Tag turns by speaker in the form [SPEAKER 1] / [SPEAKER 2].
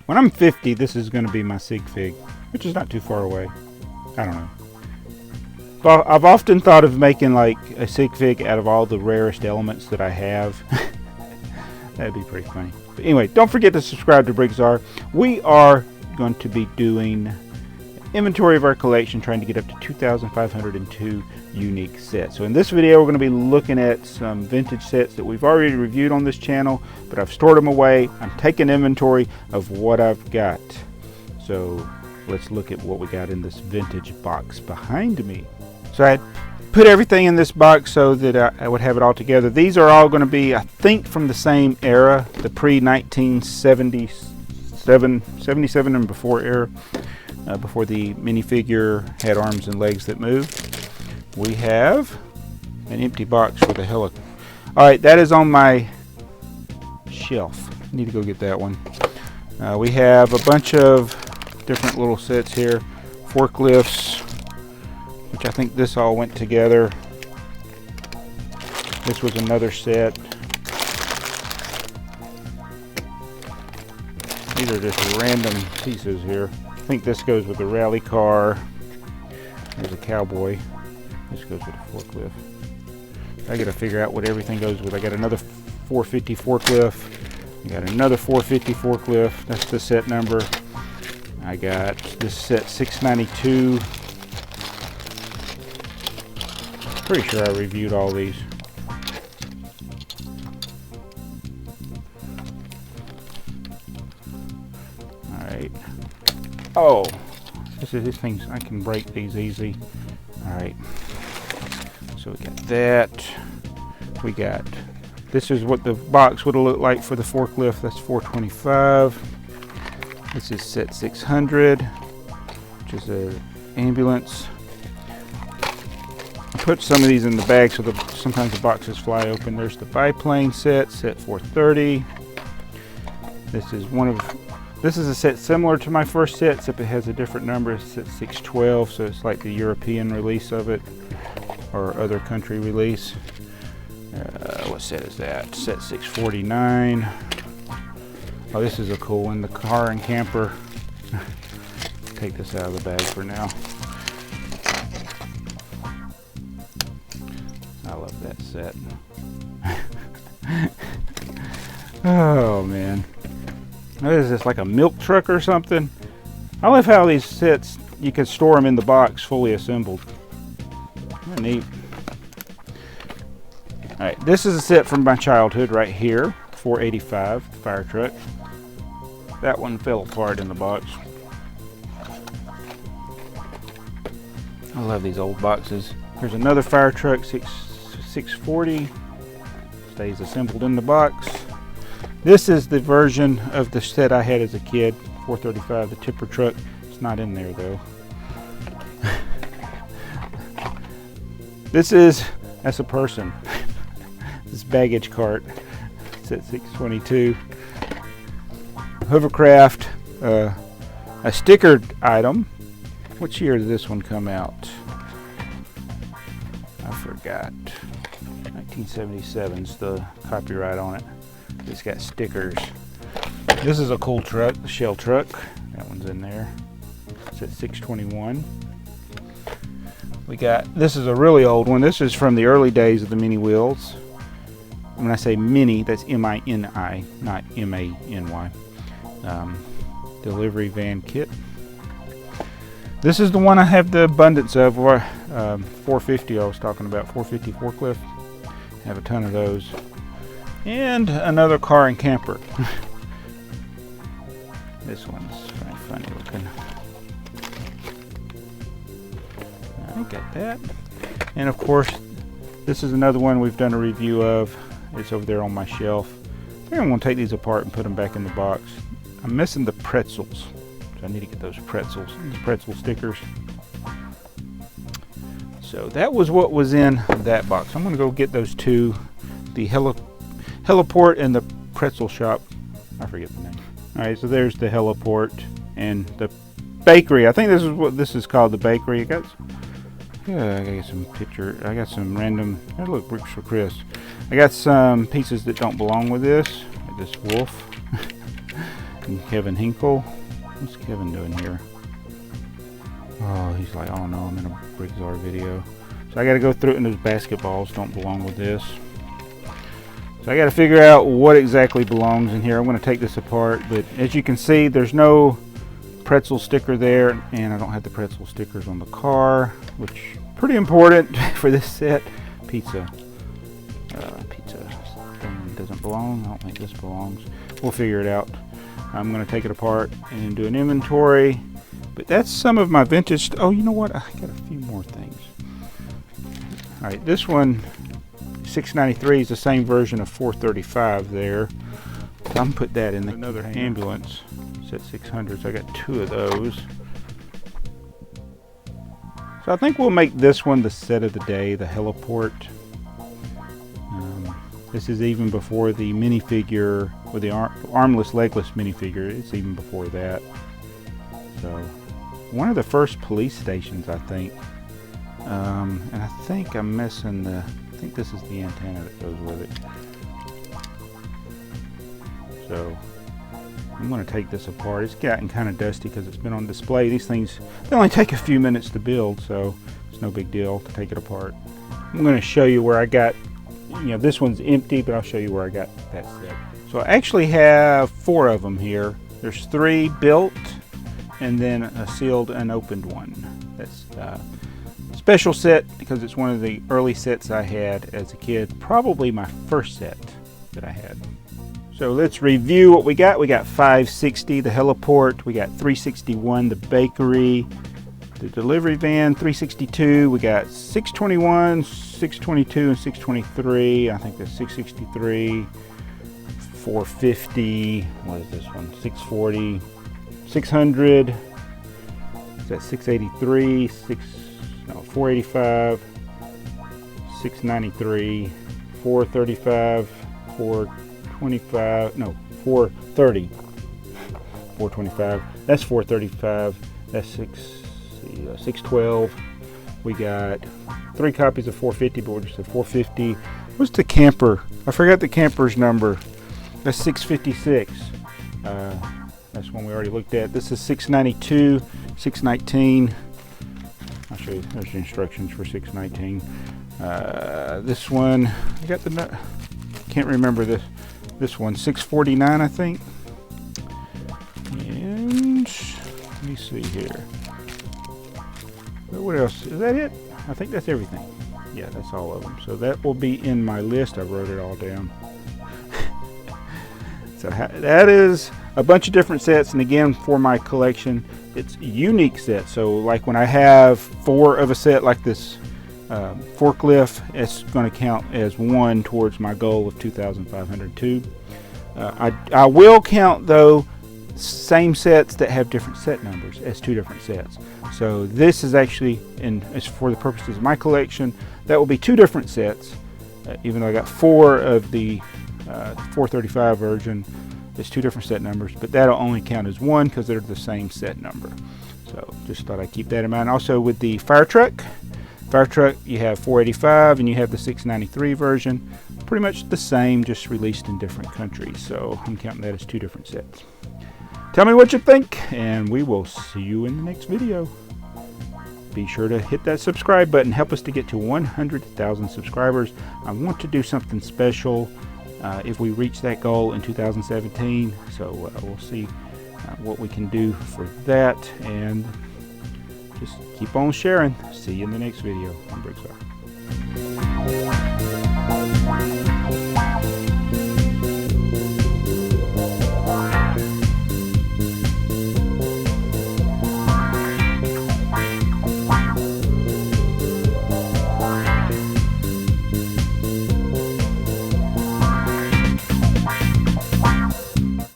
[SPEAKER 1] When I'm 50, this is going to be my sig fig, which is not too far away. I don't know. But I've often thought of making like a sig fig out of all the rarest elements that I have. That'd be pretty funny. But anyway, don't forget to subscribe to BrickTsar. We are going to be doing inventory of our collection, trying to get up to 2,502 unique sets. So in this video, we're going to be looking at some vintage sets that we've already reviewed on this channel, but I've stored them away. I'm taking inventory of what I've got. So let's look at what we got in this vintage box behind me. So I put everything in this box so that I would have it all together. These are all going to be, I think, from the same era, the pre-1977 and before era, before the minifigure had arms and legs that moved. We have an empty box with a Heliport. All right, that is on my shelf. I need to go get that one. We have a bunch of different little sets here. Forklifts, which I think this all went together. This was another set. These are just random pieces here. I think this goes with the rally car. There's a cowboy. This goes with a forklift. I gotta figure out what everything goes with. I got another 450 forklift. I got another 450 forklift. That's the set number. I got this set 692. Pretty sure I reviewed all these. Alright. Oh, these things, I can break these easy. Alright. So we got that. We got, this is what the box would have looked like for the forklift. That's 425. This is set 600, which is an ambulance. I put some of these in the bag so that sometimes the boxes fly open. There's the biplane set 430. This is a set similar to my first set, except it has a different number. It's set 612, so it's like the European release of it, or other country release. What set is that? Set 649. Oh, this is a cool one, the car and camper. Take this out of the bag for now. I love that set. Oh man. What is this, like a milk truck or something? I love how these sets, you can store them in the box fully assembled. Neat. Alright, this is a set from my childhood right here. 485, fire truck. That one fell apart in the box. I love these old boxes. Here's another fire truck, 640. Stays assembled in the box. This is the version of the set I had as a kid, 435, the tipper truck. It's not in there though. That's a person. This baggage cart. It's at 622. Hovercraft, a stickered item. Which year did this one come out? I forgot. 1977's the copyright on it. It's got stickers. This is a cool truck, the shell truck. That one's in there. It's at 621. We got, this is a really old one. This is from the early days of the mini wheels. When I say mini, that's M-I-N-I, not M-A-N-Y. Delivery van kit. This is the one I have the abundance of, 450 I was talking about, 450 forklift. Have a ton of those. And another car and camper. This one's very funny looking. I got that. And of course, this is another one we've done a review of. It's over there on my shelf. I think I'm going to take these apart and put them back in the box. I'm missing the pretzels. So I need to get those pretzels, the pretzel stickers. So that was what was in that box. I'm going to go get those two, the Heliport and the pretzel shop. I forget the name. Alright, so there's the Heliport and the bakery. I think this is what this is called, the bakery. I got some picture. I got some random. Oh, look, bricks for Chris. I got some pieces that don't belong with this. Like this wolf. And Kevin Hinkle. What's Kevin doing here? Oh, he's like, oh no, I'm in a BrickTsar video. So I got to go through it, and those basketballs don't belong with this. So I got to figure out what exactly belongs in here. I'm going to take this apart, but as you can see, there's no pretzel sticker there, and I don't have the pretzel stickers on the car, which is pretty important for this set. Pizza thing doesn't belong. I don't think this belongs. We'll figure it out. I'm going to take it apart and do an inventory. But that's some of my vintage. Oh, you know what? I got a few more things. All right, this one, 693, is the same version of 435 there. So I'm going to put that in another ambulance. It's at 600, so I got 2 of those. So I think we'll make this one the set of the day, the Heliport. This is even before the minifigure, or the armless, legless minifigure. It's even before that. So, one of the first police stations, I think. And I think I'm missing the, I think this is the antenna that goes with it. So, I'm going to take this apart. It's gotten kind of dusty because it's been on display. These things, they only take a few minutes to build, so it's no big deal to take it apart. I'm going to show you where I got, you know, this one's empty, but I'll show you where I got that set. So I actually have 4 of them here. There's 3 built, and then a sealed unopened one. That's a special set because it's one of the early sets I had as a kid. Probably my first set that I had. So let's review what we got. We got 560, the Heliport. We got 361, the bakery. The delivery van, 362. We got 621, 622, and 623. I think that's 663. 450. What is this one? 640. 600. Is that 683? 485. 693. 435. 425. No, 430. 425. That's 435. That's 612. We got 3 copies of 450, but we're just at 450. What's the camper? I forgot the camper's number. That's 656. That's one we already looked at. This is 692, 619. I'll show you. There's the instructions for 619. This one, I got the. Can't remember this one. 649, I think. And let me see here. What else? Is that it? I think that's everything. Yeah, that's all of them. So that will be in my list. I wrote it all down. So that is a bunch of different sets, and again, for my collection, it's unique sets. So like when I have 4 of a set like this forklift, it's going to count as 1 towards my goal of 2,502. I will count though same sets that have different set numbers as 2 different sets. So this is actually, and as for the purposes of my collection, that will be 2 different sets. Even though I got 4 of the 435 version, it's 2 different set numbers, but that'll only count as 1 because they're the same set number. So just thought I'd keep that in mind. Also with the fire truck, you have 485 and you have the 693 version. Pretty much the same, just released in different countries. So I'm counting that as 2 different sets. Tell me what you think, and we will see you in the next video. Be sure to hit that subscribe button. Help us to get to 100,000 subscribers. I want to do something special if we reach that goal in 2017. So we'll see what we can do for that. And just keep on sharing. See you in the next video on BrickTsar.